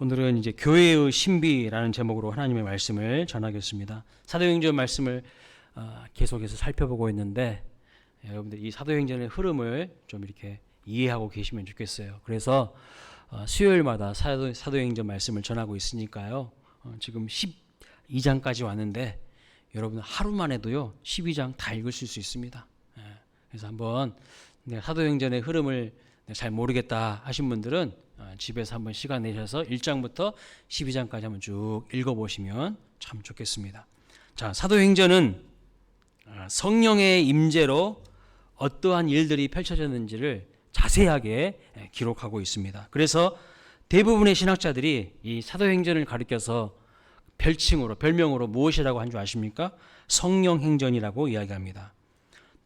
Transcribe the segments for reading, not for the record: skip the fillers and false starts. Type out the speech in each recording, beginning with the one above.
오늘은 이제 교회의 신비라는 제목으로 하나님의 말씀을 전하겠습니다. 사도행전 말씀을 계속해서 살펴보고 있는데 여러분들 이 사도행전의 흐름을 좀 이렇게 이해하고 계시면 좋겠어요. 그래서 수요일마다 사도행전 말씀을 전하고 있으니까요. 지금 12장까지 왔는데 여러분 하루만 해도요 12장 다 읽으실 수 있습니다. 그래서 한번 사도행전의 흐름을 잘 모르겠다 하신 분들은 집에서 한번 시간 내셔서 1장부터 12장까지 한번 쭉 읽어보시면 참 좋겠습니다. 자, 사도행전은 성령의 임재로 어떠한 일들이 펼쳐졌는지를 자세하게 기록하고 있습니다. 그래서 대부분의 신학자들이 이 사도행전을 가리켜서 별명으로 무엇이라고 한 줄 아십니까? 성령행전이라고 이야기합니다.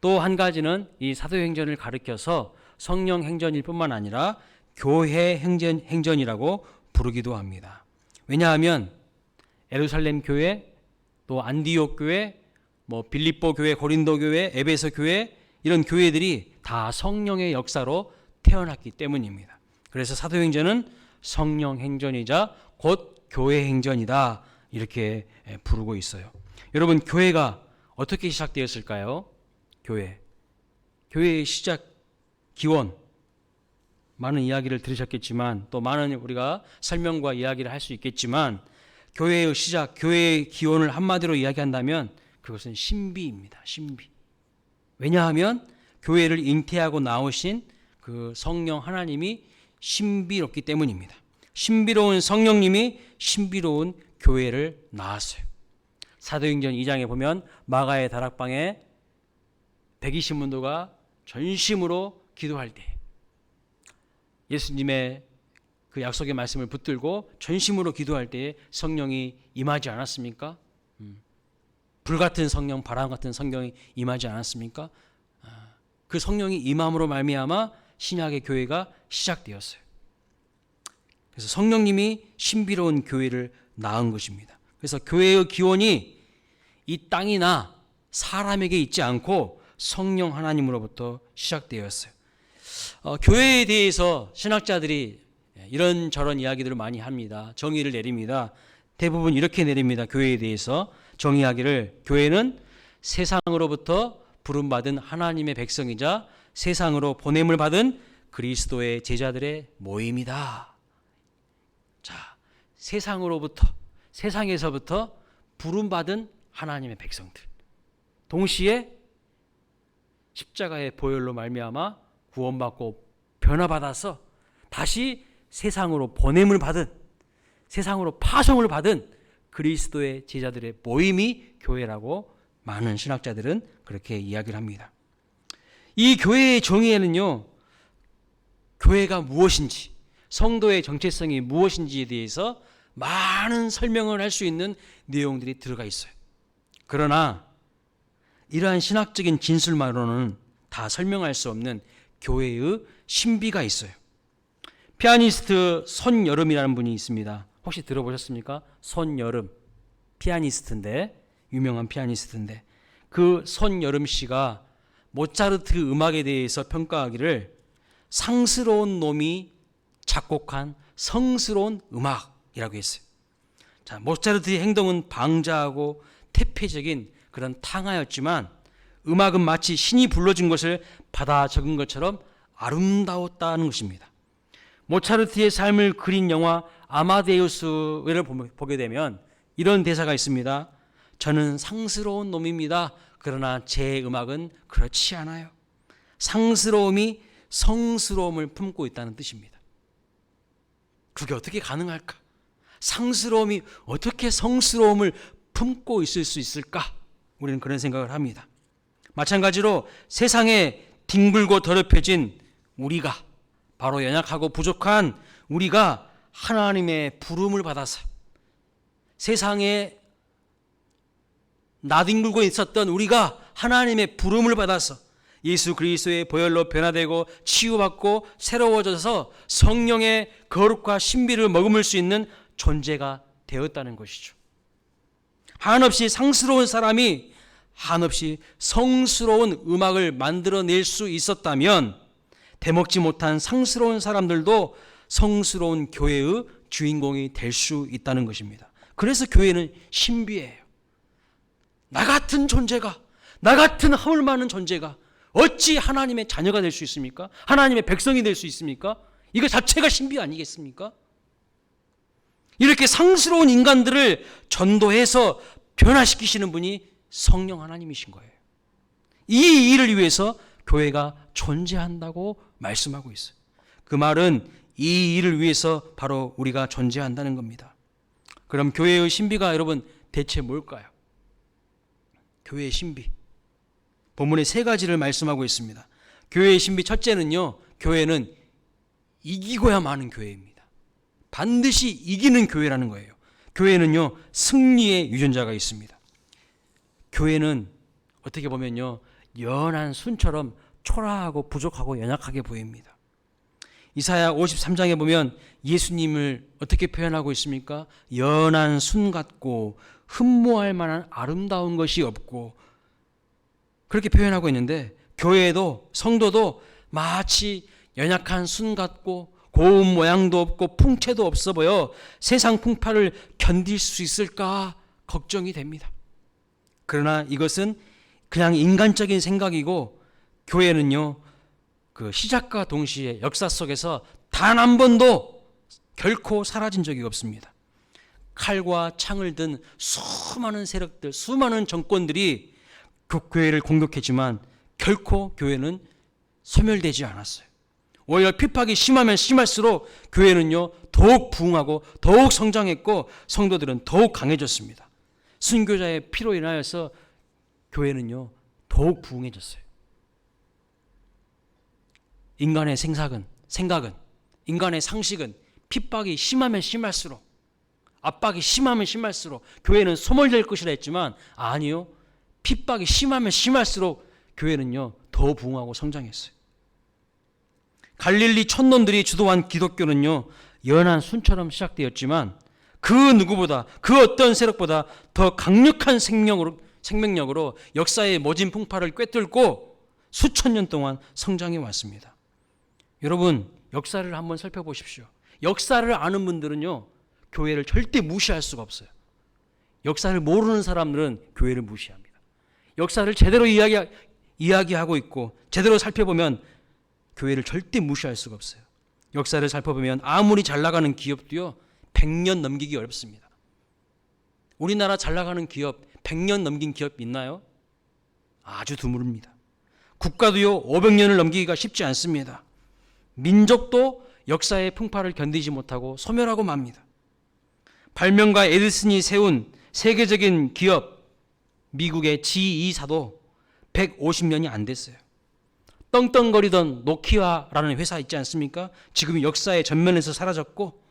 또 한 가지는 이 사도행전을 가리켜서 성령행전일 뿐만 아니라 교회 행전이라고 부르기도 합니다. 왜냐하면 예루살렘 교회, 또 안디옥 교회, 빌립보 교회, 고린도 교회, 에베소 교회 이런 교회들이 다 성령의 역사로 태어났기 때문입니다. 그래서 사도행전은 성령행전이자 곧 교회 행전이다 이렇게 부르고 있어요. 여러분 교회가 어떻게 시작되었을까요? 교회의 시작 기원 많은 이야기를 들으셨겠지만 또 많은 우리가 설명과 이야기를 할 수 있겠지만 교회의 시작, 교회의 기원을 한마디로 이야기한다면 그것은 신비입니다. 신비. 왜냐하면 교회를 잉태하고 나오신 그 성령 하나님이 신비롭기 때문입니다. 신비로운 성령님이 신비로운 교회를 낳았어요. 사도행전 2장에 보면 마가의 다락방에 120문도가 전심으로 기도할 때 예수님의 그 약속의 말씀을 붙들고 전심으로 기도할 때에 성령이 임하지 않았습니까? 불같은 성령, 바람 같은 성령이 임하지 않았습니까? 그 성령이 임함으로 말미암아 신약의 교회가 시작되었어요. 그래서 성령님이 신비로운 교회를 낳은 것입니다. 그래서 교회의 기원이 이 땅이나 사람에게 있지 않고 성령 하나님으로부터 시작되었어요. 교회에 대해서 신학자들이 이런저런 이야기들을 많이 합니다. 정의를 내립니다. 대부분 이렇게 내립니다. 교회에 대해서 정의하기를 교회는 세상으로부터 부름받은 하나님의 백성이자 세상으로 보냄을 받은 그리스도의 제자들의 모임이다. 자, 세상에서부터 부름받은 하나님의 백성들. 동시에 십자가의 보혈로 말미암아 구원받고 변화받아서 다시 세상으로 보냄을 받은, 세상으로 파송을 받은 그리스도의 제자들의 모임이 교회라고 많은 신학자들은 그렇게 이야기를 합니다. 이 교회의 정의에는요, 교회가 무엇인지, 성도의 정체성이 무엇인지에 대해서 많은 설명을 할 수 있는 내용들이 들어가 있어요. 그러나 이러한 신학적인 진술만으로는 다 설명할 수 없는 교회의 신비가 있어요. 피아니스트 손여름이라는 분이 있습니다. 혹시 들어보셨습니까? 손여름 피아니스트인데, 유명한 피아니스트인데 그 손여름 씨가 모차르트 음악에 대해서 평가하기를 상스러운 놈이 작곡한 성스러운 음악이라고 했어요. 자, 모차르트의 행동은 방자하고 태폐적인 그런 탕하였지만 음악은 마치 신이 불러준 것을 받아 적은 것처럼 아름다웠다는 것입니다. 모차르트의 삶을 그린 영화 아마데우스를 보게 되면 이런 대사가 있습니다. 저는 상스러운 놈입니다. 그러나 제 음악은 그렇지 않아요. 상스러움이 성스러움을 품고 있다는 뜻입니다. 그게 어떻게 가능할까? 상스러움이 어떻게 성스러움을 품고 있을 수 있을까? 우리는 그런 생각을 합니다. 마찬가지로 세상에 뒹굴고 더럽혀진 우리가, 바로 연약하고 부족한 우리가 하나님의 부름을 받아서 세상에 나뒹굴고 있었던 우리가 하나님의 부름을 받아서 예수 그리스도의 보혈로 변화되고 치유받고 새로워져서 성령의 거룩과 신비를 머금을 수 있는 존재가 되었다는 것이죠. 한없이 상스러운 사람이 한없이 성스러운 음악을 만들어낼 수 있었다면 대먹지 못한 상스러운 사람들도 성스러운 교회의 주인공이 될 수 있다는 것입니다. 그래서 교회는 신비해요. 나 같은 존재가, 나 같은 허물 많은 존재가 어찌 하나님의 자녀가 될 수 있습니까? 하나님의 백성이 될 수 있습니까? 이거 자체가 신비 아니겠습니까? 이렇게 상스러운 인간들을 전도해서 변화시키시는 분이 성령 하나님이신 거예요. 이 일을 위해서 교회가 존재한다고 말씀하고 있어요. 그 말은 이 일을 위해서 바로 우리가 존재한다는 겁니다. 그럼 교회의 신비가 여러분 대체 뭘까요? 교회의 신비. 본문에 세 가지를 말씀하고 있습니다. 교회의 신비 첫째는요, 교회는 이기고야 마는 교회입니다. 반드시 이기는 교회라는 거예요. 교회는요, 승리의 유전자가 있습니다. 교회는 어떻게 보면요, 연한 순처럼 초라하고 부족하고 연약하게 보입니다. 이사야 53장에 보면 예수님을 어떻게 표현하고 있습니까? 연한 순 같고 흠모할 만한 아름다운 것이 없고, 그렇게 표현하고 있는데, 교회도 성도도 마치 연약한 순 같고 고운 모양도 없고 풍채도 없어 보여 세상 풍파를 견딜 수 있을까 걱정이 됩니다. 그러나 이것은 그냥 인간적인 생각이고, 교회는요, 그 시작과 동시에 역사 속에서 단 한 번도 결코 사라진 적이 없습니다. 칼과 창을 든 수많은 세력들, 수많은 정권들이 교회를 공격했지만 결코 교회는 소멸되지 않았어요. 오히려 핍박이 심하면 심할수록 교회는요, 더욱 부흥하고 더욱 성장했고 성도들은 더욱 강해졌습니다. 순교자의 피로 인하여서 교회는요, 더욱 부흥해졌어요. 인간의 생각은, 인간의 상식은 핍박이 심하면 심할수록, 압박이 심하면 심할수록 교회는 소멸될 것이라 했지만 아니요, 핍박이 심하면 심할수록 교회는요, 더 부흥하고 성장했어요. 갈릴리 촌놈들이 주도한 기독교는요, 연한 순처럼 시작되었지만 그 누구보다, 그 어떤 세력보다 더 강력한 생명력으로 역사의 모진 풍파를 꿰뚫고 수천 년 동안 성장해 왔습니다. 여러분, 역사를 한번 살펴보십시오. 역사를 아는 분들은요, 교회를 절대 무시할 수가 없어요. 역사를 모르는 사람들은 교회를 무시합니다. 역사를 제대로 이야기하고 있고 제대로 살펴보면 교회를 절대 무시할 수가 없어요. 역사를 살펴보면 아무리 잘 나가는 기업도요, 100년 넘기기 어렵습니다. 우리나라 잘 나가는 기업 100년 넘긴 기업 있나요? 아주 드뭅니다. 국가도요, 500년을 넘기기가 쉽지 않습니다. 민족도 역사의 풍파를 견디지 못하고 소멸하고 맙니다. 발명가 에디슨이 세운 세계적인 기업, 미국의 GE사도 150년이 안 됐어요. 떵떵거리던 노키아라는 회사 있지 않습니까? 지금 역사의 전면에서 사라졌고,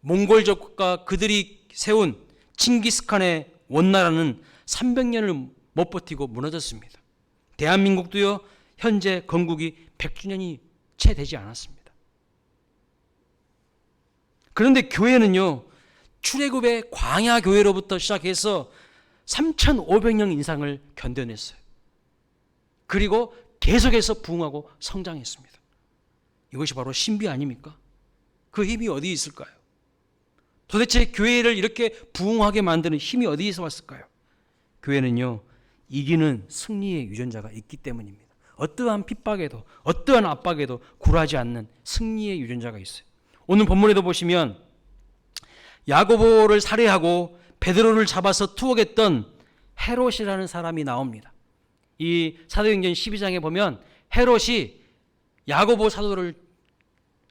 몽골족과 그들이 세운 칭기스칸의 원나라는 300년을 못 버티고 무너졌습니다. 대한민국도요, 현재 건국이 100주년이 채 되지 않았습니다. 그런데 교회는요, 출애굽의 광야 교회로부터 시작해서 3,500년 이상을 견뎌냈어요. 그리고 계속해서 부흥하고 성장했습니다. 이것이 바로 신비 아닙니까? 그 힘이 어디 있을까요? 도대체 교회를 이렇게 부흥하게 만드는 힘이 어디에서 왔을까요? 교회는요, 이기는 승리의 유전자가 있기 때문입니다. 어떠한 핍박에도, 어떠한 압박에도 굴하지 않는 승리의 유전자가 있어요. 오늘 본문에도 보시면 야고보를 살해하고 베드로를 잡아서 투옥했던 헤롯이라는 사람이 나옵니다. 이 사도행전 12장에 보면 헤롯이 야고보 사도를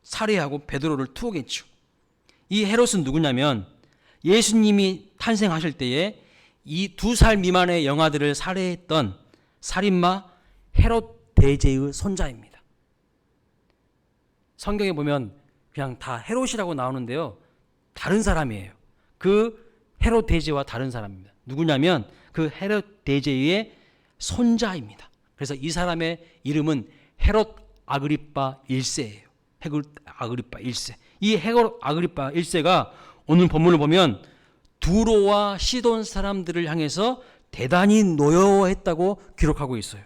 살해하고 베드로를 투옥했죠. 이 헤롯은 누구냐면 예수님이 탄생하실 때에 이 2살 미만의 영아들을 살해했던 살인마 헤롯 대제의 손자입니다. 성경에 보면 그냥 다 헤롯이라고 나오는데요, 다른 사람이에요. 그 헤롯 대제와 다른 사람입니다. 누구냐면 그 헤롯 대제의 손자입니다. 그래서 이 사람의 이름은 헤롯 아그리파 1세예요. 헤롯 아그리파 1세. 이 헤롯 아그리파 1세가 오늘 본문을 보면 두로와 시돈 사람들을 향해서 대단히 노여워했다고 기록하고 있어요.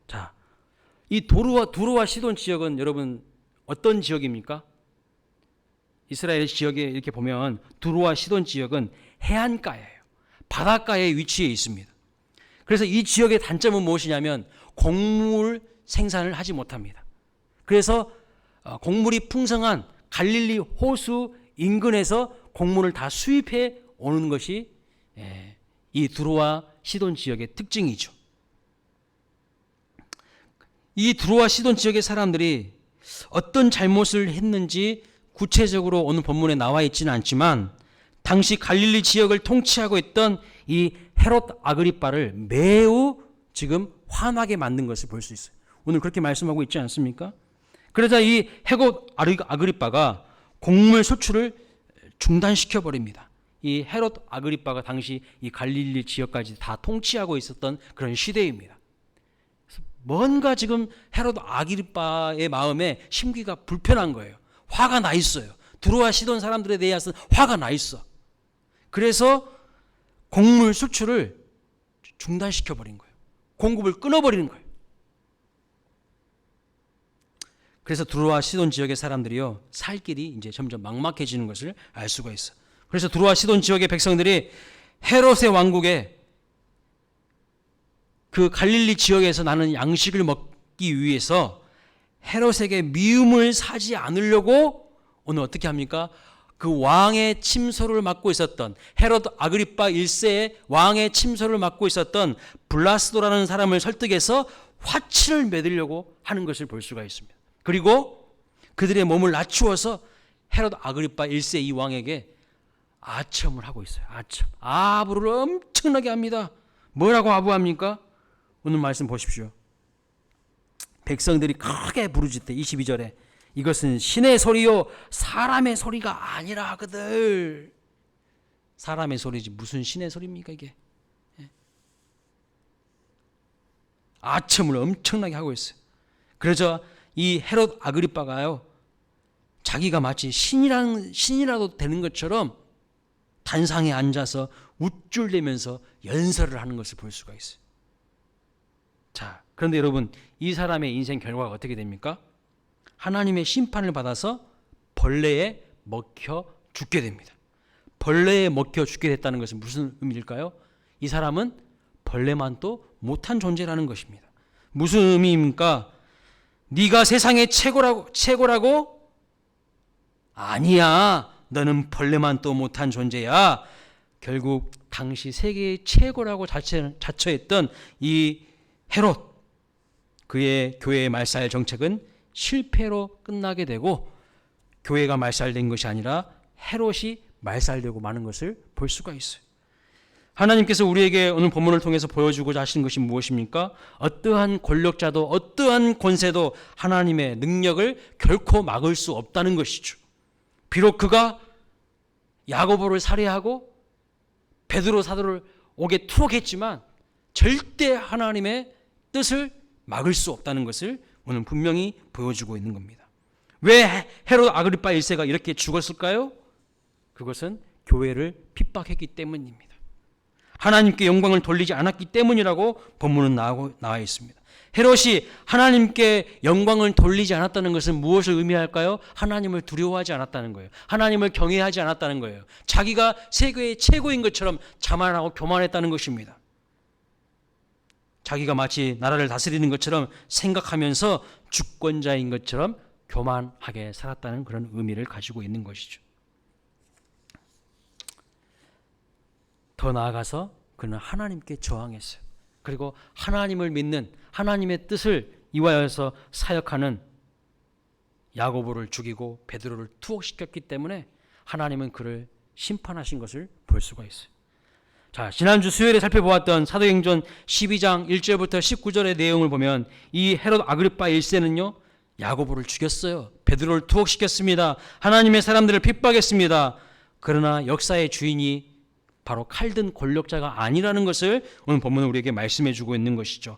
자, 이 두로와 시돈 지역은 여러분 어떤 지역입니까? 이스라엘 지역에 이렇게 보면 두로와 시돈 지역은 해안가예요. 바닷가에 위치해 있습니다. 그래서 이 지역의 단점은 무엇이냐면 곡물 생산을 하지 못합니다. 그래서 곡물이 풍성한 갈릴리 호수 인근에서 곡물을 다 수입해 오는 것이 이 두로와 시돈 지역의 특징이죠. 이 두로와 시돈 지역의 사람들이 어떤 잘못을 했는지 구체적으로 오늘 본문에 나와 있지는 않지만 당시 갈릴리 지역을 통치하고 있던 이 헤롯 아그리빠를 매우 지금 화나게 만든 것을 볼 수 있어요. 오늘 그렇게 말씀하고 있지 않습니까? 그러자 이 헤롯 아그리빠가 곡물 수출을 중단시켜 버립니다. 이 헤롯 아그리빠가 당시 이 갈릴리 지역까지 다 통치하고 있었던 그런 시대입니다. 뭔가 지금 헤롯 아그리빠의 마음에 심기가 불편한 거예요. 화가 나 있어요. 두로와 시돈 사람들에 대해서 화가 나 있어. 그래서 곡물 수출을 중단시켜 버린 거예요. 공급을 끊어버리는 거예요. 그래서 두로와 시돈 지역의 사람들이요, 살 길이 이제 점점 막막해지는 것을 알 수가 있어. 그래서 두로와 시돈 지역의 백성들이 헤롯의 왕국에 그 갈릴리 지역에서 나는 양식을 먹기 위해서 헤롯에게 미움을 사지 않으려고 오늘 어떻게 합니까? 그 왕의 침소를 맡고 있었던 헤롯 아그리빠 1세의 왕의 침소를 맡고 있었던 블라스도라는 사람을 설득해서 화치를 맺으려고 하는 것을 볼 수가 있습니다. 그리고 그들의 몸을 낮추어서 헤롯 아그리빠 1세 이 왕에게 아첨을 하고 있어요. 아첨. 아부를 엄청나게 합니다. 뭐라고 아부합니까? 오늘 말씀 보십시오. 백성들이 크게 부르짖대. 22절에 이것은 신의 소리요 사람의 소리가 아니라 하거늘. 사람의 소리지 무슨 신의 소리입니까 이게? 아첨을 엄청나게 하고 있어요. 그래서 이 헤롯 아그리빠가요, 자기가 마치 신이라도 되는 것처럼 단상에 앉아서 우쭐대면서 연설을 하는 것을 볼 수가 있어요. 자, 그런데 여러분, 이 사람의 인생 결과가 어떻게 됩니까? 하나님의 심판을 받아서 벌레에 먹혀 죽게 됩니다. 벌레에 먹혀 죽게 됐다는 것은 무슨 의미일까요? 이 사람은 벌레만도 못한 존재라는 것입니다. 무슨 의미입니까? 네가 세상의 최고라고? 아니야. 너는 벌레만도 못한 존재야. 결국 당시 세계의 최고라고 자처했던 이 헤롯, 그의 교회의 말살 정책은 실패로 끝나게 되고 교회가 말살된 것이 아니라 헤롯이 말살되고 마는 것을 볼 수가 있어요. 하나님께서 우리에게 오늘 본문을 통해서 보여주고자 하시는 것이 무엇입니까? 어떠한 권력자도 어떠한 권세도 하나님의 능력을 결코 막을 수 없다는 것이죠. 비록 그가 야고보를 살해하고 베드로 사도를 옥에 투옥했지만 절대 하나님의 뜻을 막을 수 없다는 것을 오늘 분명히 보여주고 있는 겁니다. 왜 헤롯 아그리빠 1세가 이렇게 죽었을까요? 그것은 교회를 핍박했기 때문입니다. 하나님께 영광을 돌리지 않았기 때문이라고 본문은 나와 있습니다. 헤롯이 하나님께 영광을 돌리지 않았다는 것은 무엇을 의미할까요? 하나님을 두려워하지 않았다는 거예요. 하나님을 경외하지 않았다는 거예요. 자기가 세계의 최고인 것처럼 자만하고 교만했다는 것입니다. 자기가 마치 나라를 다스리는 것처럼 생각하면서 주권자인 것처럼 교만하게 살았다는 그런 의미를 가지고 있는 것이죠. 더 나아가서 그는 하나님께 저항했어요. 그리고 하나님을 믿는 하나님의 뜻을 이와여서 사역하는 야고보를 죽이고 베드로를 투옥시켰기 때문에 하나님은 그를 심판하신 것을 볼 수가 있어요. 자, 지난주 수요일에 살펴보았던 사도행전 12장 1절부터 19절의 내용을 보면 이 헤롯 아그리빠 1세는요, 야고보를 죽였어요. 베드로를 투옥시켰습니다. 하나님의 사람들을 핍박했습니다. 그러나 역사의 주인이 바로 칼든 권력자가 아니라는 것을 오늘 본문은 우리에게 말씀해 주고 있는 것이죠.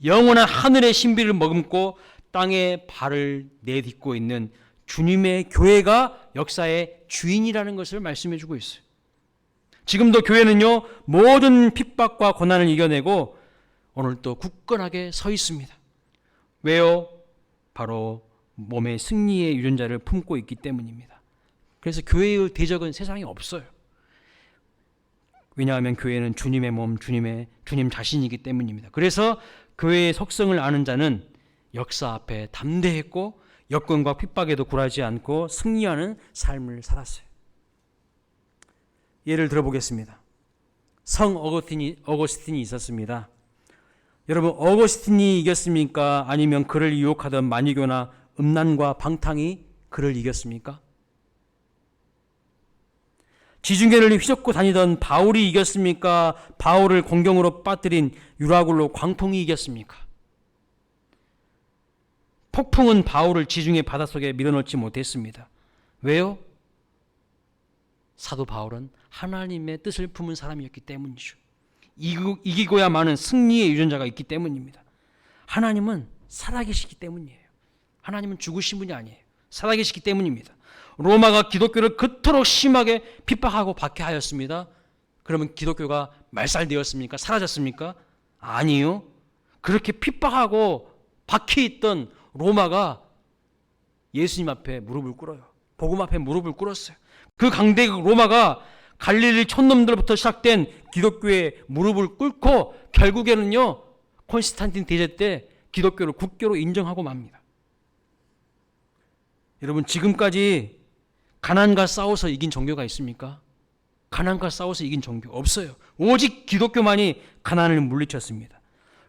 영원한 하늘의 신비를 머금고 땅에 발을 내딛고 있는 주님의 교회가 역사의 주인이라는 것을 말씀해 주고 있어요. 지금도 교회는요, 모든 핍박과 고난을 이겨내고 오늘도 굳건하게 서 있습니다. 왜요? 바로 몸의 승리의 유전자를 품고 있기 때문입니다. 그래서 교회의 대적은 세상에 없어요. 왜냐하면 교회는 주님의 몸, 주님 자신이기 때문입니다. 그래서 교회의 속성을 아는 자는 역사 앞에 담대했고 여건과 핍박에도 굴하지 않고 승리하는 삶을 살았어요. 예를 들어보겠습니다. 성 어거스틴이 있었습니다. 여러분, 어거스틴이 이겼습니까? 아니면 그를 유혹하던 만유교나 음란과 방탕이 그를 이겼습니까? 지중해를 휘젓고 다니던 바울이 이겼습니까? 바울을 공경으로 빠뜨린 유라굴로 광풍이 이겼습니까? 폭풍은 바울을 지중해 바닷속에 밀어넣지 못했습니다. 왜요? 사도 바울은 하나님의 뜻을 품은 사람이었기 때문이죠. 이기고야 마는 승리의 유전자가 있기 때문입니다. 하나님은 살아계시기 때문이에요. 하나님은 죽으신 분이 아니에요. 살아계시기 때문입니다. 로마가 기독교를 그토록 심하게 핍박하고 박해하였습니다. 그러면 기독교가 말살되었습니까? 사라졌습니까? 아니요. 그렇게 핍박하고 박해있던 로마가 예수님 앞에 무릎을 꿇어요. 복음 앞에 무릎을 꿇었어요. 그 강대국 로마가 갈릴리 촌놈들부터 시작된 기독교의 무릎을 꿇고 결국에는요, 콘스탄틴 대제 때 기독교를 국교로 인정하고 맙니다. 여러분, 지금까지 가난과 싸워서 이긴 종교가 있습니까? 가난과 싸워서 이긴 종교 없어요. 오직 기독교만이 가난을 물리쳤습니다.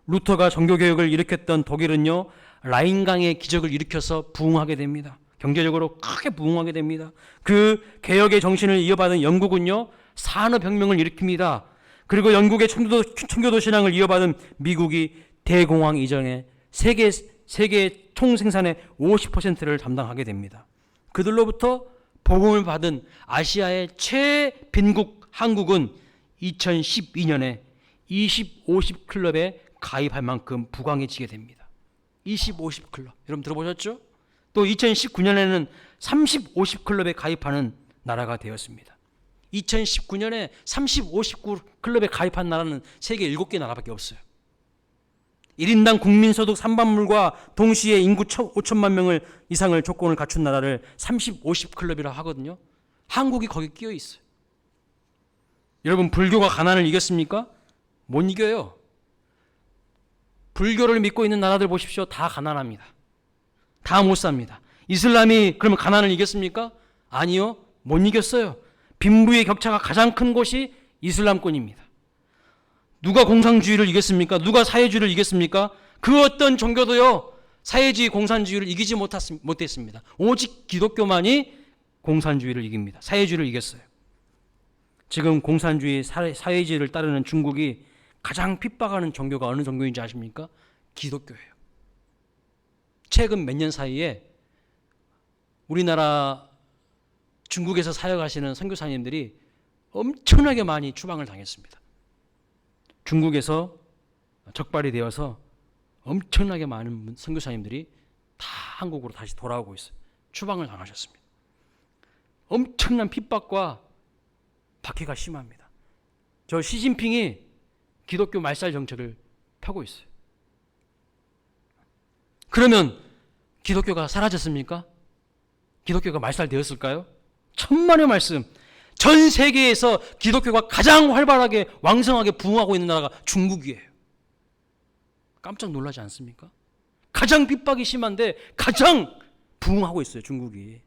루터가 종교개혁을 일으켰던 독일은요, 라인강의 기적을 일으켜서 부흥하게 됩니다. 경제적으로 크게 부흥하게 됩니다. 그 개혁의 정신을 이어받은 영국은요, 산업혁명을 일으킵니다. 그리고 영국의 청교도 신앙을 이어받은 미국이 대공황 이전에 세계 총생산의 50%를 담당하게 됩니다. 그들로부터 복음을 받은 아시아의 최빈국 한국은 2012년에 20-50 클럽에 가입할 만큼 부강해지게 됩니다. 20-50 클럽. 여러분 들어보셨죠? 또 2019년에는 30-50 클럽에 가입하는 나라가 되었습니다. 2019년에 30-50 클럽에 가입한 나라는 세계 7개 나라밖에 없어요. 1인당 국민소득 3반물과 동시에 인구 5천만 명을 이상을 조건을 갖춘 나라를 30-50 클럽이라 하거든요. 한국이 거기 끼어 있어요. 여러분, 불교가 가난을 이겼습니까? 못 이겨요. 불교를 믿고 있는 나라들 보십시오. 다 가난합니다. 다 못 삽니다. 이슬람이 그러면 가난을 이겼습니까? 아니요. 못 이겼어요. 빈부의 격차가 가장 큰 곳이 이슬람권입니다. 누가 공산주의를 이겼습니까? 누가 사회주의를 이겼습니까? 그 어떤 종교도요, 사회주의, 공산주의를 이기지 못했습니다. 오직 기독교만이 공산주의를 이깁니다. 사회주의를 이겼어요. 지금 공산주의, 사회주의를 따르는 중국이 가장 핍박하는 종교가 어느 종교인지 아십니까? 기독교예요. 최근 몇 년 사이에 우리나라 중국에서 사역하시는 선교사님들이 엄청나게 많이 추방을 당했습니다. 중국에서 적발이 되어서 엄청나게 많은 선교사님들이 다 한국으로 다시 돌아오고 있어요. 추방을 당하셨습니다. 엄청난 핍박과 박해가 심합니다. 저 시진핑이 기독교 말살 정책을 펴고 있어요. 그러면 기독교가 사라졌습니까? 기독교가 말살되었을까요? 천만의 말씀. 전 세계에서 기독교가 가장 활발하게 왕성하게 부흥하고 있는 나라가 중국이에요. 깜짝 놀라지 않습니까? 가장 핍박이 심한데 가장 부흥하고 있어요, 중국이.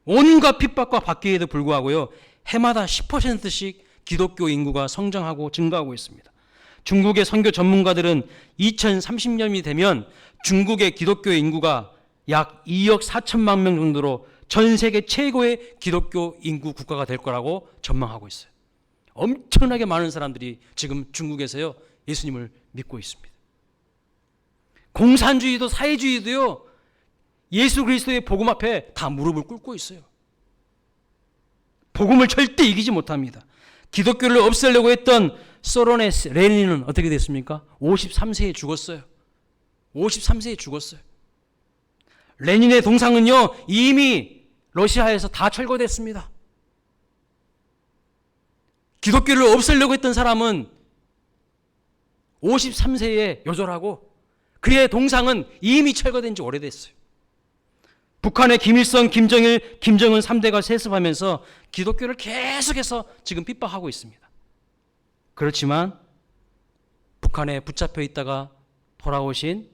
온갖 핍박과 박해에도 불구하고요, 해마다 10%씩 기독교 인구가 성장하고 증가하고 있습니다. 중국의 선교 전문가들은 2030년이 되면 중국의 기독교 인구가 약 2억 4천만 명 정도로 전 세계 최고의 기독교 인구 국가가 될 거라고 전망하고 있어요. 엄청나게 많은 사람들이 지금 중국에서요, 예수님을 믿고 있습니다. 공산주의도 사회주의도요, 예수 그리스도의 복음 앞에 다 무릎을 꿇고 있어요. 복음을 절대 이기지 못합니다. 기독교를 없애려고 했던 소로네스, 레닌은 어떻게 됐습니까? 53세에 죽었어요. 53세에 죽었어요. 레닌의 동상은요, 이미 러시아에서 다 철거됐습니다. 기독교를 없애려고 했던 사람은 53세에 요절하고 그의 동상은 이미 철거된 지 오래됐어요. 북한의 김일성, 김정일, 김정은 3대가 세습하면서 기독교를 계속해서 지금 핍박하고 있습니다. 그렇지만 북한에 붙잡혀 있다가 돌아오신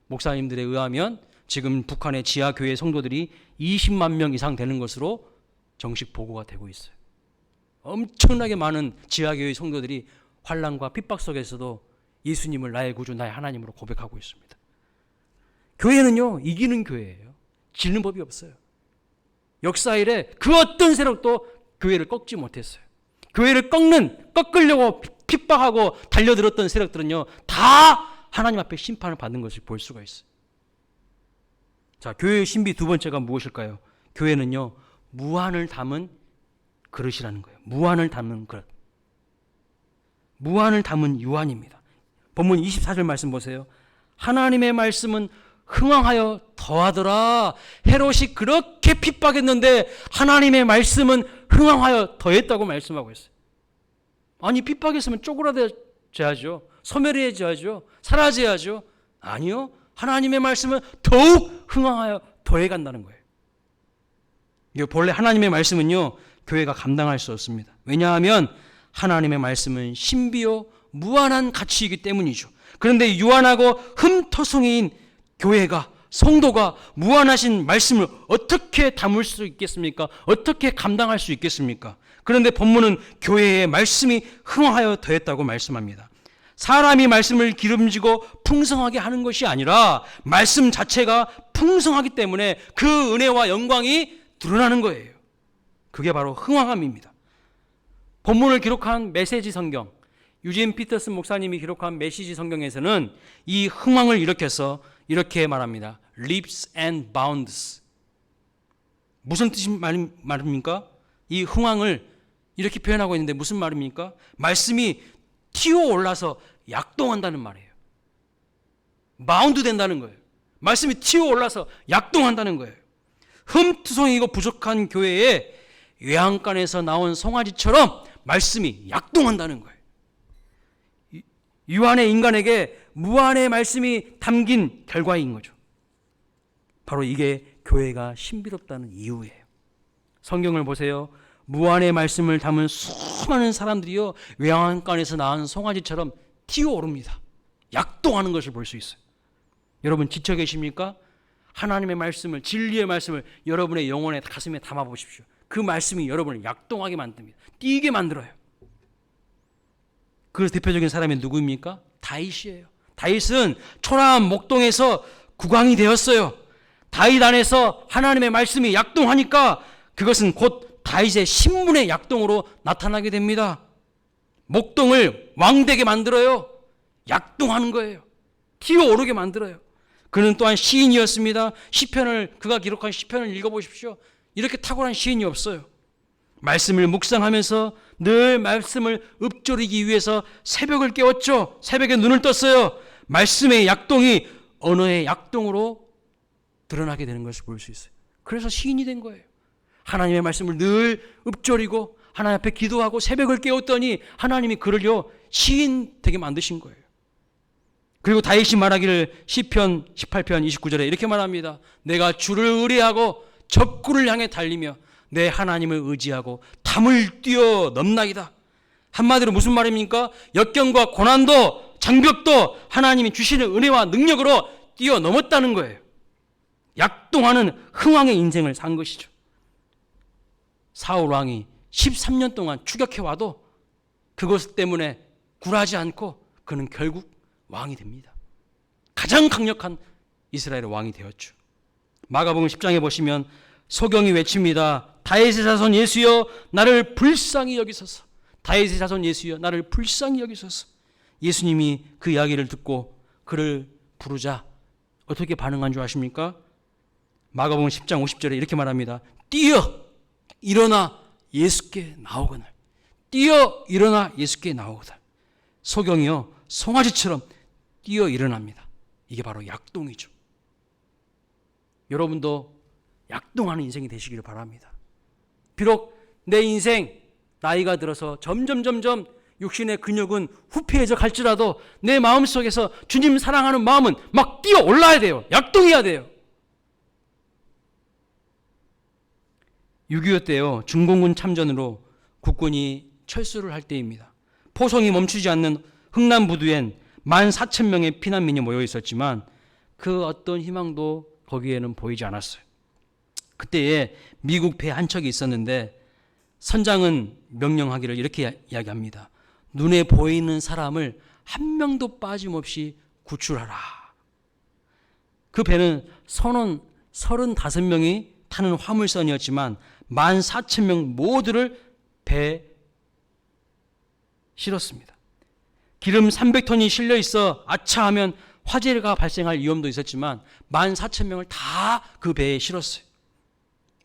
목사님들에 의하면 지금 북한의 지하교회 성도들이 20만 명 이상 되는 것으로 정식 보고가 되고 있어요. 엄청나게 많은 지하교회 성도들이 환난과 핍박 속에서도 예수님을 나의 구주, 나의 하나님으로 고백하고 있습니다. 교회는요, 이기는 교회예요. 지는 법이 없어요. 역사 이래 그 어떤 세력도 교회를 꺾지 못했어요. 교회를 꺾으려고 핍박하고 달려들었던 세력들은요, 다 하나님 앞에 심판을 받는 것을 볼 수가 있어요. 자, 교회의 신비 두 번째가 무엇일까요? 교회는요, 무한을 담은 그릇이라는 거예요. 무한을 담은 그릇. 무한을 담은 유한입니다. 본문 24절 말씀 보세요. 하나님의 말씀은 흥왕하여 더하더라. 헤롯이 그렇게 핍박했는데 하나님의 말씀은 흥왕하여 더했다고 말씀하고 있어요. 아니, 핍박했으면 쪼그라져야죠. 소멸해야죠. 사라져야죠. 아니요. 하나님의 말씀은 더욱 흥왕하여 더해간다는 거예요. 본래 하나님의 말씀은요, 교회가 감당할 수 없습니다. 왜냐하면 하나님의 말씀은 신비요 무한한 가치이기 때문이죠. 그런데 유한하고 흠터성이인 교회가, 성도가 무한하신 말씀을 어떻게 담을 수 있겠습니까? 어떻게 감당할 수 있겠습니까? 그런데 본문은 교회의 말씀이 흥하여 더했다고 말씀합니다. 사람이 말씀을 기름지고 풍성하게 하는 것이 아니라 말씀 자체가 풍성하기 때문에 그 은혜와 영광이 드러나는 거예요. 그게 바로 흥왕함입니다. 본문을 기록한 메시지 성경, 유진 피터슨 목사님이 기록한 메시지 성경에서는 이 흥왕을 일으켜서 이렇게 말합니다. leaps and bounds. 무슨 뜻이 말입니까? 이 흥왕을 이렇게 표현하고 있는데 무슨 말입니까? 말씀이 튀어 올라서 약동한다는 말이에요. 바운드 된다는 거예요. 말씀이 튀어 올라서 약동한다는 거예요. 흠투성이고 부족한 교회에 외양간에서 나온 송아지처럼 말씀이 약동한다는 거예요. 유한의 인간에게 무한의 말씀이 담긴 결과인 거죠. 바로 이게 교회가 신비롭다는 이유예요. 성경을 보세요. 무한의 말씀을 담은 수많은 사람들이요, 외양간에서 낳은 송아지처럼 튀어오릅니다. 약동하는 것을 볼 수 있어요. 여러분 지쳐 계십니까? 하나님의 말씀을, 진리의 말씀을 여러분의 영혼의 가슴에 담아 보십시오. 그 말씀이 여러분을 약동하게 만듭니다. 뛰게 만들어요. 그 대표적인 사람이 누구입니까? 다윗이에요. 다윗은 초라한 목동에서 국왕이 되었어요. 다윗 안에서 하나님의 말씀이 약동하니까 그것은 곧 다윗의 신분의 약동으로 나타나게 됩니다. 목동을 왕되게 만들어요. 약동하는 거예요. 튀어오르게 만들어요. 그는 또한 시인이었습니다. 그가 기록한 시편을 읽어보십시오. 이렇게 탁월한 시인이 없어요. 말씀을 묵상하면서 늘 말씀을 읊조리기 위해서 새벽을 깨웠죠. 새벽에 눈을 떴어요. 말씀의 약동이 언어의 약동으로 드러나게 되는 것을 볼 수 있어요. 그래서 시인이 된 거예요. 하나님의 말씀을 늘 읊조리고 하나님 앞에 기도하고 새벽을 깨웠더니 하나님이 그를요 시인 되게 만드신 거예요. 그리고 다윗이 말하기를 시편 18편 29절에 이렇게 말합니다. 내가 주를 의뢰하고 적구를 향해 달리며 내 하나님을 의지하고 담을 뛰어 넘나이다. 한마디로 무슨 말입니까? 역경과 고난도 장벽도 하나님이 주시는 은혜와 능력으로 뛰어 넘었다는 거예요. 약동하는 흥왕의 인생을 산 것이죠. 사울 왕이 13년 동안 추격해와도 그것 때문에 굴하지 않고 그는 결국 왕이 됩니다. 가장 강력한 이스라엘의 왕이 되었죠. 마가복음 10장에 보시면 소경이 외칩니다. 다윗의 자손 예수여 나를 불쌍히 여기소서. 다윗의 자손 예수여 나를 불쌍히 여기소서. 예수님이 그 이야기를 듣고 그를 부르자 어떻게 반응한 줄 아십니까? 마가복음 10장 50절에 이렇게 말합니다. 뛰어 일어나 예수께 나오거늘. 뛰어 일어나 예수께 나오거늘. 소경이요 송아지처럼 뛰어 일어납니다. 이게 바로 약동이죠. 여러분도 약동하는 인생이 되시기를 바랍니다. 비록 내 인생 나이가 들어서 점점 육신의 근육은 후패해져 갈지라도 내 마음속에서 주님 사랑하는 마음은 막 뛰어 올라야 돼요. 약동해야 돼요. 6.25 때요, 중공군 참전으로 국군이 철수를 할 때입니다. 포성이 멈추지 않는 흥남부두엔 14,000명의 피난민이 모여 있었지만 그 어떤 희망도 거기에는 보이지 않았어요. 그때에 미국 배 한 척이 있었는데 선장은 명령하기를 이렇게 이야기합니다. 눈에 보이는 사람을 한 명도 빠짐없이 구출하라. 그 배는 선원 35명이 타는 화물선이었지만 14,000명 모두를 배에 실었습니다. 기름 300톤이 실려 있어 아차하면 화재가 발생할 위험도 있었지만 14,000명을 다 그 배에 실었어요.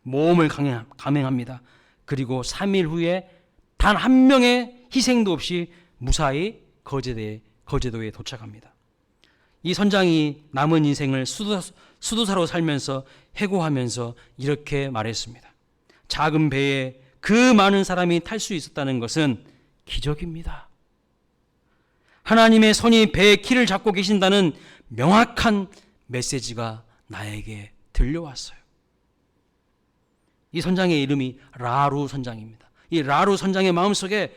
모험을 감행합니다. 그리고 3일 후에 단 한 명의 희생도 없이 무사히 거제도에 도착합니다. 이 선장이 남은 인생을 수도사로 살면서 해고하면서 이렇게 말했습니다. 작은 배에 그 많은 사람이 탈 수 있었다는 것은 기적입니다. 하나님의 손이 배의 키를 잡고 계신다는 명확한 메시지가 나에게 들려왔어요. 이 선장의 이름이 라루 선장입니다. 이 라루 선장의 마음속에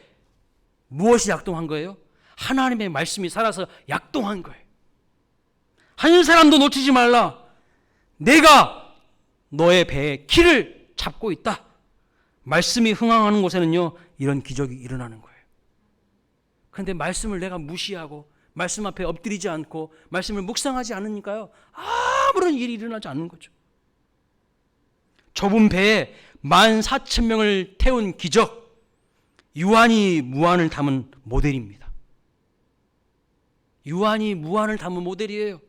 무엇이 약동한 거예요? 하나님의 말씀이 살아서 약동한 거예요. 한 사람도 놓치지 말라. 내가 너의 배의 키를 잡고 있다. 말씀이 흥황하는 곳에는요, 이런 기적이 일어나는 거예요. 그런데 말씀을 내가 무시하고 말씀 앞에 엎드리지 않고 말씀을 묵상하지 않으니까요, 아무런 일이 일어나지 않는 거죠. 좁은 배에 14,000명을 태운 기적, 유한이 무한을 담은 모델입니다. 유한이 무한을 담은 모델이에요.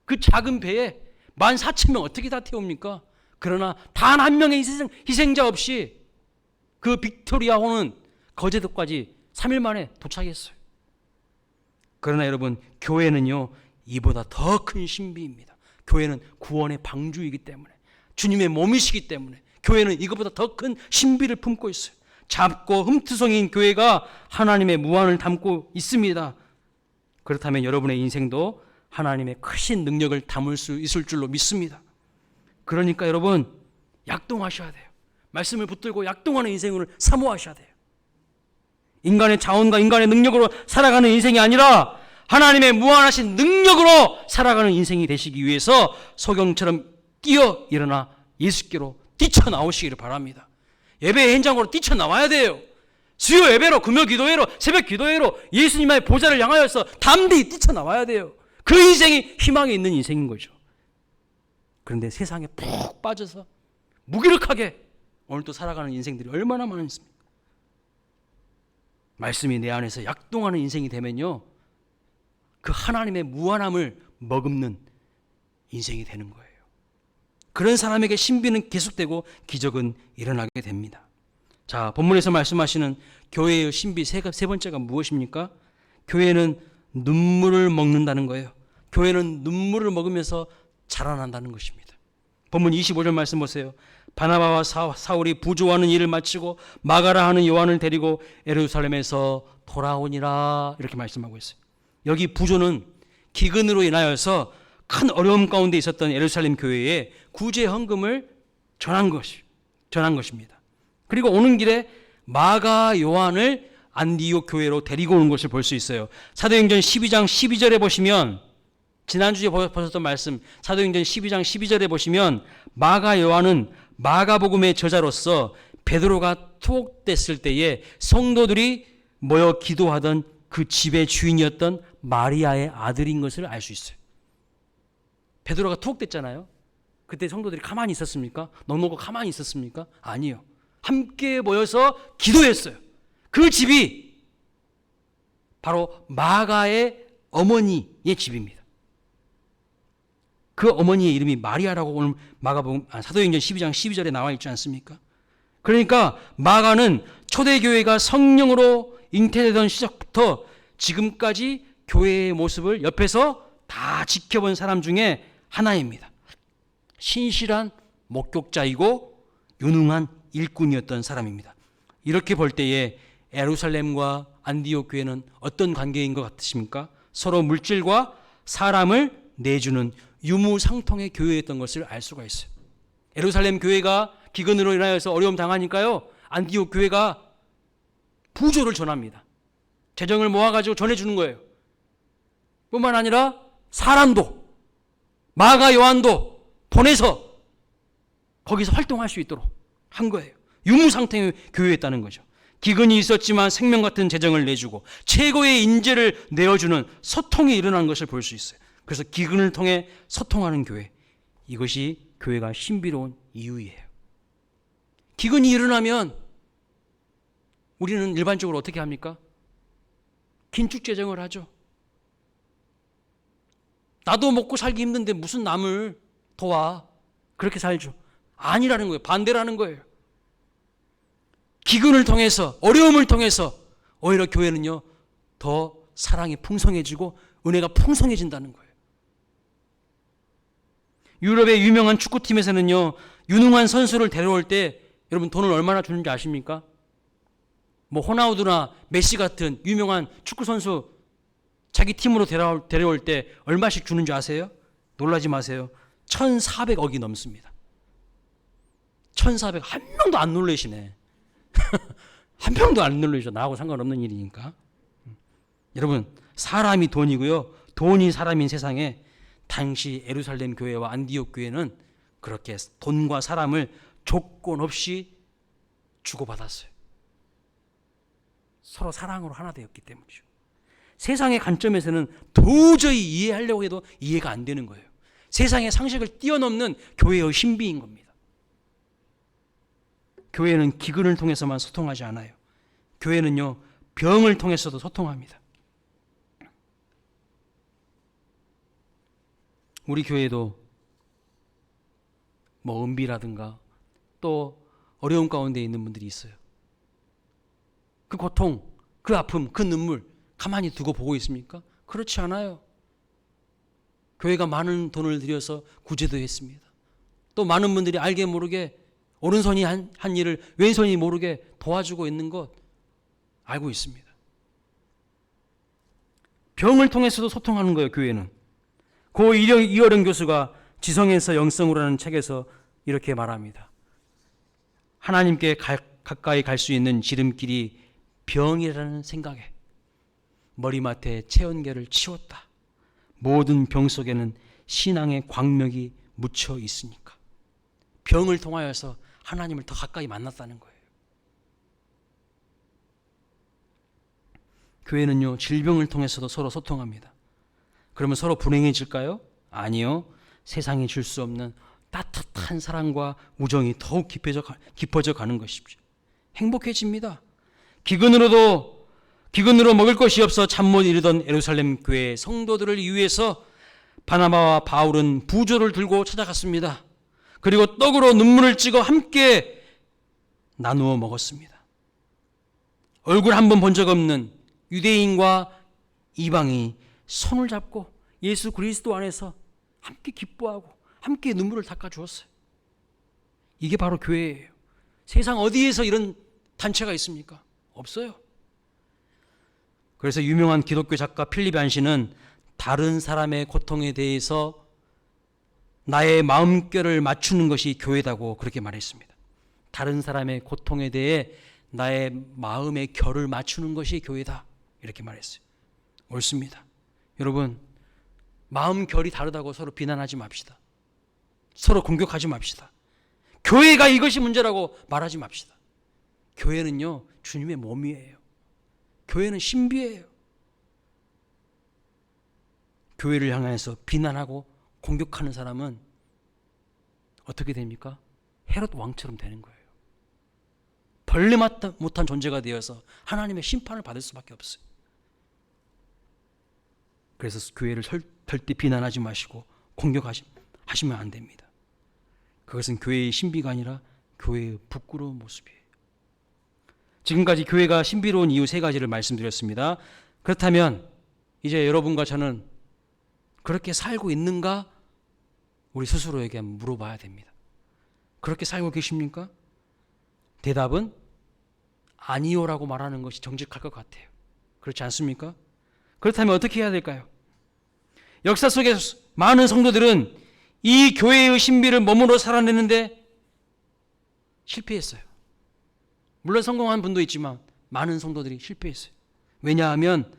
그 작은 배에 14,000명 어떻게 다 태웁니까? 그러나 단 한 명의 희생자 없이 그 빅토리아호는 거제도까지 3일 만에 도착했어요. 그러나 여러분, 교회는요, 이보다 더 큰 신비입니다. 교회는 구원의 방주이기 때문에, 주님의 몸이시기 때문에 교회는 이것보다 더 큰 신비를 품고 있어요. 작고 흠투성인 교회가 하나님의 무한을 담고 있습니다. 그렇다면 여러분의 인생도 하나님의 크신 능력을 담을 수 있을 줄로 믿습니다. 그러니까 여러분, 약동하셔야 돼요. 말씀을 붙들고 약동하는 인생을 사모하셔야 돼요. 인간의 자원과 인간의 능력으로 살아가는 인생이 아니라 하나님의 무한하신 능력으로 살아가는 인생이 되시기 위해서 소경처럼 뛰어 일어나 예수께로 뛰쳐나오시기를 바랍니다. 예배의 현장으로 뛰쳐나와야 돼요. 수요 예배로, 금요 기도회로, 새벽 기도회로 예수님의 보좌를 향하여서 담대히 뛰쳐나와야 돼요. 그 인생이 희망이 있는 인생인 거죠. 그런데 세상에 푹 빠져서 무기력하게 오늘도 살아가는 인생들이 얼마나 많습니까? 말씀이 내 안에서 약동하는 인생이 되면요, 그 하나님의 무한함을 머금는 인생이 되는 거예요. 그런 사람에게 신비는 계속되고 기적은 일어나게 됩니다. 자, 본문에서 말씀하시는 교회의 신비 세 번째가 무엇입니까? 교회는 눈물을 먹는다는 거예요. 교회는 눈물을 먹으면서 자라난다는 것입니다. 본문 25절 말씀 보세요. 바나바와 사울이 부조하는 일을 마치고 마가라 하는 요한을 데리고 예루살렘에서 돌아오니라, 이렇게 말씀하고 있어요. 여기 부조는 기근으로 인하여서 큰 어려움 가운데 있었던 예루살렘 교회에 구제 헌금을 전한 것입니다. 그리고 오는 길에 마가 요한을 안디옥 교회로 데리고 오는 것을 볼 수 있어요. 사도행전 12장 12절에 보시면, 지난주에 보셨던 말씀 사도행전 12장 12절에 보시면 마가 요한은 마가복음의 저자로서 베드로가 투옥됐을 때에 성도들이 모여 기도하던 그 집의 주인이었던 마리아의 아들인 것을 알 수 있어요. 베드로가 투옥됐잖아요. 그때 성도들이 가만히 있었습니까? 넉넉하고 가만히 있었습니까? 아니요. 함께 모여서 기도했어요. 그 집이 바로 마가의 어머니의 집입니다. 그 어머니의 이름이 마리아라고 오늘 마가복음 사도행전 12장 12절에 나와 있지 않습니까? 그러니까 마가는 초대교회가 성령으로 잉태되던 시작부터 지금까지 교회의 모습을 옆에서 다 지켜본 사람 중에 하나입니다. 신실한 목격자이고 유능한 일꾼이었던 사람입니다. 이렇게 볼 때에 예루살렘과 안디옥 교회는 어떤 관계인 것 같으십니까? 서로 물질과 사람을 내주는 유무상통의 교회였던 것을 알 수가 있어요. 예루살렘 교회가 기근으로 인하여서 어려움 당하니까요, 안디옥 교회가 부조를 전합니다. 재정을 모아가지고 전해주는 거예요. 뿐만 아니라 사람도, 마가 요한도 보내서 거기서 활동할 수 있도록 한 거예요. 유무상통의 교회였다는 거죠. 기근이 있었지만 생명 같은 재정을 내주고 최고의 인재를 내어주는 소통이 일어난 것을 볼 수 있어요. 그래서 기근을 통해 소통하는 교회, 이것이 교회가 신비로운 이유예요. 기근이 일어나면 우리는 일반적으로 어떻게 합니까? 긴축 재정을 하죠. 나도 먹고 살기 힘든데 무슨 남을 도와, 그렇게 살죠. 아니라는 거예요. 반대라는 거예요. 기근을 통해서, 어려움을 통해서 오히려 교회는요, 더 사랑이 풍성해지고 은혜가 풍성해진다는 거예요. 유럽의 유명한 축구팀에서는요, 유능한 선수를 데려올 때 여러분 돈을 얼마나 주는지 아십니까? 뭐 호나우두나 메시 같은 유명한 축구 선수 자기 팀으로 데려올 때 얼마씩 주는지 아세요? 놀라지 마세요. 1,400억이 넘습니다. 1,400, 한 명도 안 놀라시네. 한 명도 안 놀라죠. 나하고 상관없는 일이니까. 여러분, 사람이 돈이고요, 돈이 사람인 세상에 당시 예루살렘 교회와 안디옥 교회는 그렇게 돈과 사람을 조건 없이 주고받았어요. 서로 사랑으로 하나 되었기 때문이죠. 세상의 관점에서는 도저히 이해하려고 해도 이해가 안 되는 거예요. 세상의 상식을 뛰어넘는 교회의 신비인 겁니다. 교회는 기근을 통해서만 소통하지 않아요. 교회는요, 병을 통해서도 소통합니다. 우리 교회도 뭐 은비라든가 또 어려움 가운데 있는 분들이 있어요. 그 고통, 그 아픔, 그 눈물 가만히 두고 보고 있습니까? 그렇지 않아요. 교회가 많은 돈을 들여서 구제도 했습니다. 또 많은 분들이 알게 모르게 오른손이 한 일을 왼손이 모르게 도와주고 있는 것 알고 있습니다. 병을 통해서도 소통하는 거예요, 교회는. 고 이어령 교수가 지성에서 영성으로라는 책에서 이렇게 말합니다. 하나님께 가까이 갈 수 있는 지름길이 병이라는 생각에 머리맡에 체온계를 치웠다. 모든 병 속에는 신앙의 광명이 묻혀 있으니까. 병을 통하여서 하나님을 더 가까이 만났다는 거예요. 교회는요, 질병을 통해서도 서로 소통합니다. 그러면 서로 불행해질까요? 아니요. 세상이 줄 수 없는 따뜻한 사랑과 우정이 더욱 깊어져 가는 것이죠. 행복해집니다. 기근으로 먹을 것이 없어 잠 못 이루던 예루살렘 교회 성도들을 위해서 바나바와 바울은 부조를 들고 찾아갔습니다. 그리고 떡으로 눈물을 찍어 함께 나누어 먹었습니다. 얼굴 한 번 본 적 없는 유대인과 이방이 손을 잡고 예수 그리스도 안에서 함께 기뻐하고 함께 눈물을 닦아주었어요. 이게 바로 교회예요. 세상 어디에서 이런 단체가 있습니까? 없어요. 그래서 유명한 기독교 작가 필립 얀시는 다른 사람의 고통에 대해서 나의 마음결을 맞추는 것이 교회다고 그렇게 말했습니다. 다른 사람의 고통에 대해 나의 마음의 결을 맞추는 것이 교회다, 이렇게 말했어요. 옳습니다. 여러분, 마음 결이 다르다고 서로 비난하지 맙시다. 서로 공격하지 맙시다. 교회가 이것이 문제라고 말하지 맙시다. 교회는요, 주님의 몸이에요. 교회는 신비예요. 교회를 향해서 비난하고 공격하는 사람은 어떻게 됩니까? 헤롯 왕처럼 되는 거예요. 벌레 못한 존재가 되어서 하나님의 심판을 받을 수밖에 없어요. 그래서 교회를 절대 비난하지 마시고 공격하시면 안 됩니다. 그것은 교회의 신비가 아니라 교회의 부끄러운 모습이에요. 지금까지 교회가 신비로운 이유 3가지를 말씀드렸습니다. 그렇다면 이제 여러분과 저는 그렇게 살고 있는가? 우리 스스로에게 한번 물어봐야 됩니다. 그렇게 살고 계십니까? 대답은 아니요라고 말하는 것이 정직할 것 같아요. 그렇지 않습니까? 그렇다면 어떻게 해야 될까요? 역사 속에 많은 성도들은 이 교회의 신비를 몸으로 살아내는데 실패했어요. 물론 성공한 분도 있지만 많은 성도들이 실패했어요. 왜냐하면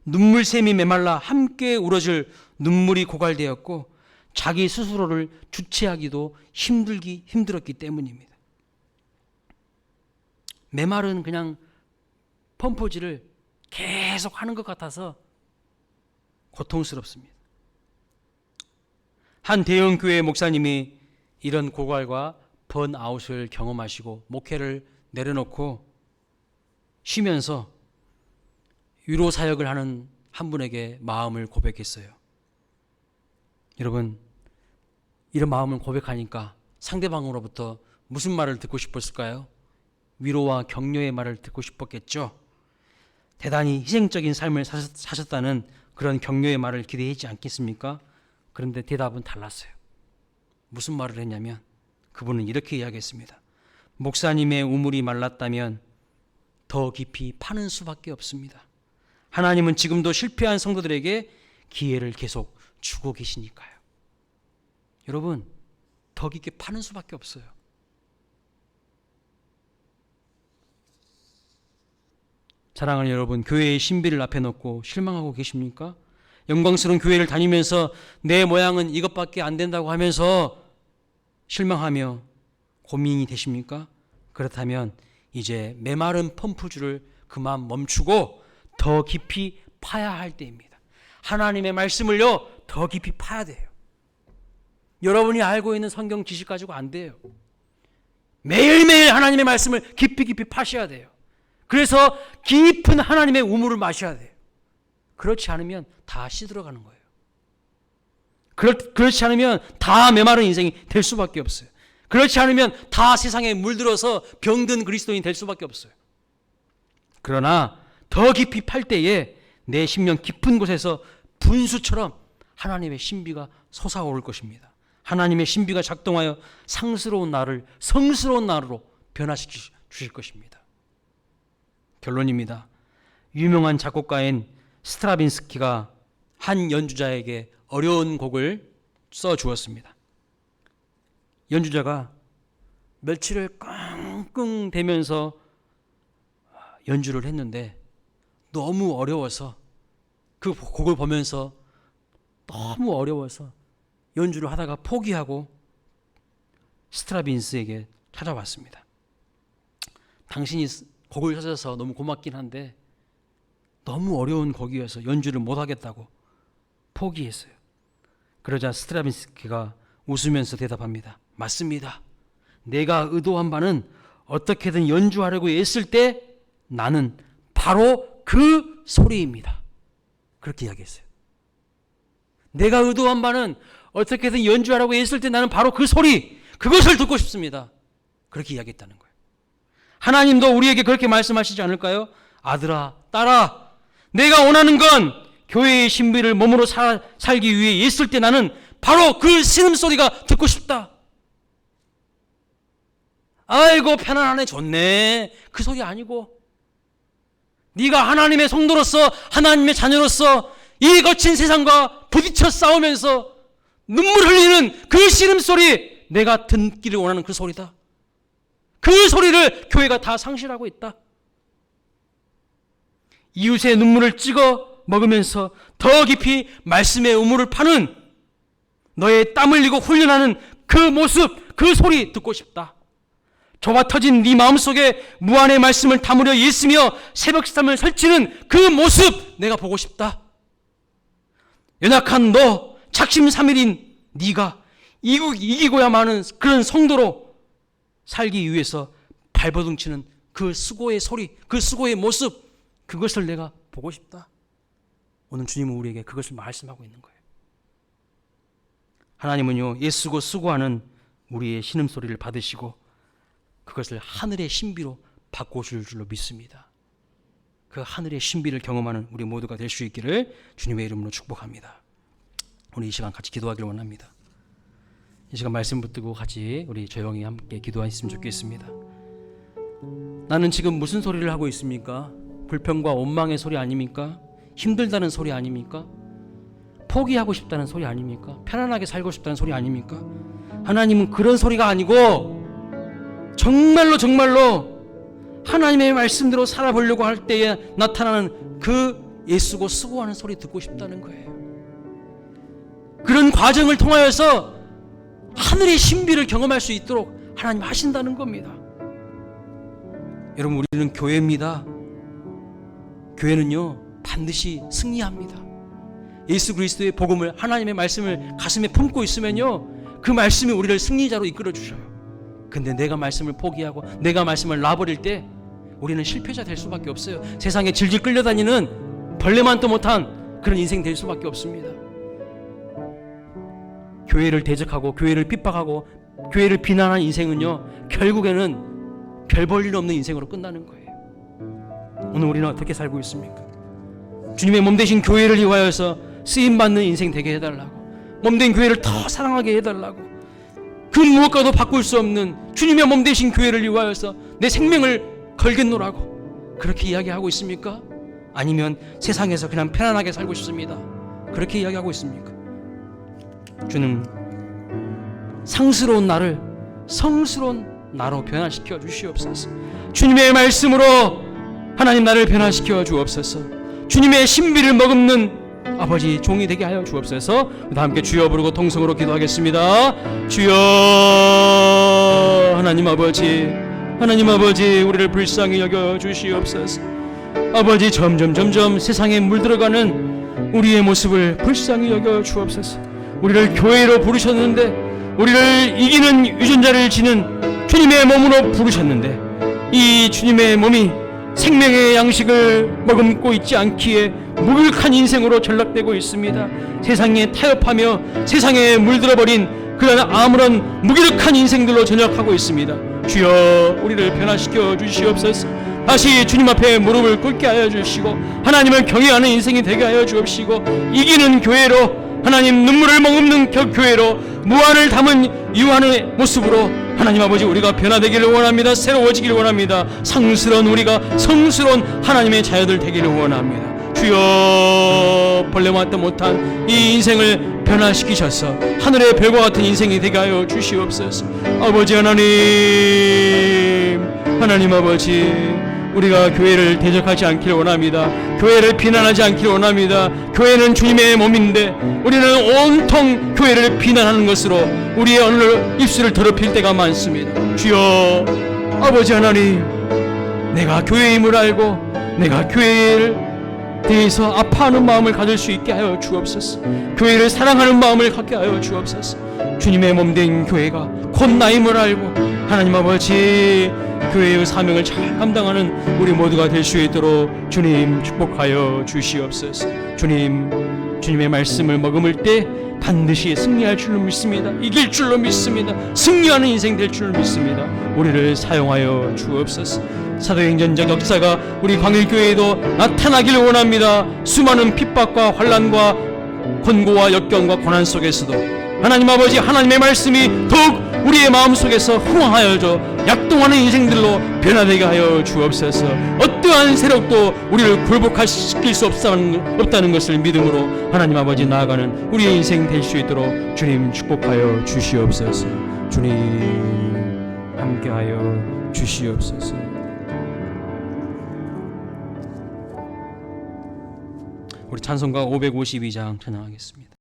눈물샘이 메말라 함께 울어질 눈물이 고갈되었고 자기 스스로를 주체하기도 힘들었기 때문입니다. 메마른 그냥 펌프질을 계속 하는 것 같아서 고통스럽습니다. 한 대형 교회 목사님이 이런 고갈과 번아웃을 경험하시고 목회를 내려놓고 쉬면서 위로 사역을 하는 한 분에게 마음을 고백했어요. 여러분, 이런 마음을 고백하니까 상대방으로부터 무슨 말을 듣고 싶었을까요? 위로와 격려의 말을 듣고 싶었겠죠. 대단히 희생적인 삶을 사셨다는 그런 격려의 말을 기대하지 않겠습니까? 그런데 대답은 달랐어요. 무슨 말을 했냐면 그분은 이렇게 이야기했습니다. 목사님의 우물이 말랐다면 더 깊이 파는 수밖에 없습니다. 하나님은 지금도 실패한 성도들에게 기회를 계속 주고 계시니까요. 여러분, 더 깊게 파는 수밖에 없어요. 사랑하는 여러분, 교회의 신비를 앞에 놓고 실망하고 계십니까? 영광스러운 교회를 다니면서 내 모양은 이것밖에 안 된다고 하면서 실망하며 고민이 되십니까? 그렇다면 이제 메마른 펌프줄을 그만 멈추고 더 깊이 파야 할 때입니다. 하나님의 말씀을요, 더 깊이 파야 돼요. 여러분이 알고 있는 성경 지식 가지고 안 돼요. 매일매일 하나님의 말씀을 깊이 파셔야 돼요. 그래서 깊은 하나님의 우물을 마셔야 돼요. 그렇지 않으면 다 시들어가는 거예요. 그렇지 않으면 다 메마른 인생이 될 수밖에 없어요. 그렇지 않으면 다 세상에 물들어서 병든 그리스도인이 될 수밖에 없어요. 그러나 더 깊이 팔 때에 내 심령 깊은 곳에서 분수처럼 하나님의 신비가 솟아오를 것입니다. 하나님의 신비가 작동하여 상스러운 나를 성스러운 나로 변화시켜 주실 것입니다. 결론입니다. 유명한 작곡가인 스트라빈스키가 한 연주자에게 어려운 곡을 써 주었습니다. 연주자가 며칠을 끙끙대면서 연주를 했는데 너무 어려워서 그 곡을 보면서 너무 어려워서 연주를 하다가 포기하고 스트라빈스에게 찾아왔습니다. 당신이 곡을 찾아서 너무 고맙긴 한데 너무 어려운 곡이어서 연주를 못하겠다고 포기했어요. 그러자 스트라빈스키가 웃으면서 대답합니다. 맞습니다. 내가 의도한 바는 어떻게든 연주하려고 애쓸 때 나는 바로 그 소리입니다. 그렇게 이야기했어요. 내가 의도한 바는 어떻게든 연주하려고 애쓸 때 나는 바로 그 소리, 그것을 듣고 싶습니다. 그렇게 이야기했다는 거예요. 하나님도 우리에게 그렇게 말씀하시지 않을까요? 아들아, 딸아, 내가 원하는 건 교회의 신비를 몸으로 살기 위해 애쓸 때 나는 바로 그 신음소리가 듣고 싶다. 아이고 편안하네, 좋네, 그 소리 아니고 네가 하나님의 성도로서 하나님의 자녀로서 이 거친 세상과 부딪혀 싸우면서 눈물 흘리는 그 신음소리, 내가 듣기를 원하는 그 소리다. 그 소리를 교회가 다 상실하고 있다. 이웃의 눈물을 찍어 먹으면서 더 깊이 말씀의 우물을 파는 너의 땀 흘리고 훈련하는 그 모습, 그 소리 듣고 싶다. 좁아 터진 네 마음속에 무한의 말씀을 담으려 애쓰며 새벽잠을 설치는 그 모습 내가 보고 싶다. 연약한 너, 작심삼일인 네가 이기고야 마는 그런 성도로 살기 위해서 발버둥치는 그 수고의 소리, 그 수고의 모습, 그것을 내가 보고 싶다. 오늘 주님은 우리에게 그것을 말씀하고 있는 거예요. 하나님은요, 애쓰고 수고하는 우리의 신음소리를 받으시고 그것을 하늘의 신비로 바꿔줄 줄로 믿습니다. 그 하늘의 신비를 경험하는 우리 모두가 될 수 있기를 주님의 이름으로 축복합니다. 우리 이 시간 같이 기도하기를 원합니다. 이 시간 말씀 붙들고 같이 우리 조용히 함께 기도했으면 좋겠습니다. 나는 지금 무슨 소리를 하고 있습니까? 불평과 원망의 소리 아닙니까? 힘들다는 소리 아닙니까? 포기하고 싶다는 소리 아닙니까? 편안하게 살고 싶다는 소리 아닙니까? 하나님은 그런 소리가 아니고 정말로 하나님의 말씀대로 살아보려고 할 때에 나타나는 그 예수고 수고하는 소리 듣고 싶다는 거예요. 그런 과정을 통하여서 하늘의 신비를 경험할 수 있도록 하나님 하신다는 겁니다. 여러분, 우리는 교회입니다. 교회는요 반드시 승리합니다. 예수 그리스도의 복음을, 하나님의 말씀을 가슴에 품고 있으면요 그 말씀이 우리를 승리자로 이끌어 주셔요. 근데 내가 말씀을 포기하고 내가 말씀을 놔버릴 때 우리는 실패자 될 수밖에 없어요. 세상에 질질 끌려다니는 벌레만도 못한 그런 인생 될 수밖에 없습니다. 교회를 대적하고 교회를 핍박하고 교회를 비난하는 인생은요 결국에는 별 볼 일 없는 인생으로 끝나는 거예요. 오늘 우리는 어떻게 살고 있습니까? 주님의 몸 되신 교회를 위하여서 쓰임받는 인생 되게 해달라고, 몸된 교회를 더 사랑하게 해달라고, 그 무엇과도 바꿀 수 없는 주님의 몸 되신 교회를 위하여서 내 생명을 걸겠노라고 그렇게 이야기하고 있습니까? 아니면 세상에서 그냥 편안하게 살고 싶습니다, 그렇게 이야기하고 있습니까? 주는 상스러운 나를 성스러운 나로 변화시켜 주시옵소서. 주님의 말씀으로 하나님 나를 변화시켜 주옵소서. 주님의 신비를 머금는 아버지 종이 되게 하여 주옵소서. 다 함께 주여 부르고 통성으로 기도하겠습니다. 주여, 하나님 아버지, 하나님 아버지, 우리를 불쌍히 여겨 주시옵소서. 아버지, 점점 세상에 물들어가는 우리의 모습을 불쌍히 여겨 주옵소서. 우리를 교회로 부르셨는데, 우리를 이기는 유전자를 지닌 주님의 몸으로 부르셨는데, 이 주님의 몸이 생명의 양식을 머금고 있지 않기에 무익한 인생으로 전락되고 있습니다. 세상에 타협하며 세상에 물들어버린 그런 아무런 무기력한 인생들로 전락하고 있습니다. 주여, 우리를 변화시켜 주시옵소서. 다시 주님 앞에 무릎을 꿇게 하여 주시고 하나님을 경외하는 인생이 되게 하여 주옵시고, 이기는 교회로, 하나님 눈물을 머금는 교회로, 무한을 담은 유한의 모습으로 하나님 아버지 우리가 변화되기를 원합니다. 새로워지기를 원합니다. 상스러운 우리가 성스러운 하나님의 자녀들 되기를 원합니다. 주여, 벌레만도 못한 이 인생을 변화시키셔서 하늘의 별과 같은 인생이 되게 하여 주시옵소서. 아버지 하나님, 하나님 아버지, 우리가 교회를 대적하지 않기를 원합니다. 교회를 비난하지 않기를 원합니다. 교회는 주님의 몸인데 우리는 온통 교회를 비난하는 것으로 우리의 오늘 입술을 더럽힐 때가 많습니다. 주여, 아버지 하나님, 내가 교회임을 알고 내가 교회를 대해서 아파하는 마음을 가질 수 있게 하여 주옵소서. 교회를 사랑하는 마음을 갖게 하여 주옵소서. 주님의 몸된 교회가 곧 나임을 알고 하나님 아버지 교회의 사명을 잘 감당하는 우리 모두가 될 수 있도록 주님 축복하여 주시옵소서. 주님의 말씀을 머금을 때 반드시 승리할 줄로 믿습니다. 이길 줄로 믿습니다. 승리하는 인생 될 줄로 믿습니다. 우리를 사용하여 주옵소서. 사도행전적 역사가 우리 광일교회에도 나타나기를 원합니다. 수많은 핍박과 환난과 권고와 역경과 고난 속에서도 하나님 아버지, 하나님의 말씀이 더욱 우리의 마음속에서 흥황하여져 약동하는 인생들로 변화되게 하여 주옵소서. 어떠한 세력도 우리를 굴복시킬 수 없다는 것을 믿음으로 하나님 아버지 나아가는 우리의 인생 될 수 있도록 주님 축복하여 주시옵소서. 주님 함께하여 주시옵소서. 우리 찬송가 552장 찬양하겠습니다.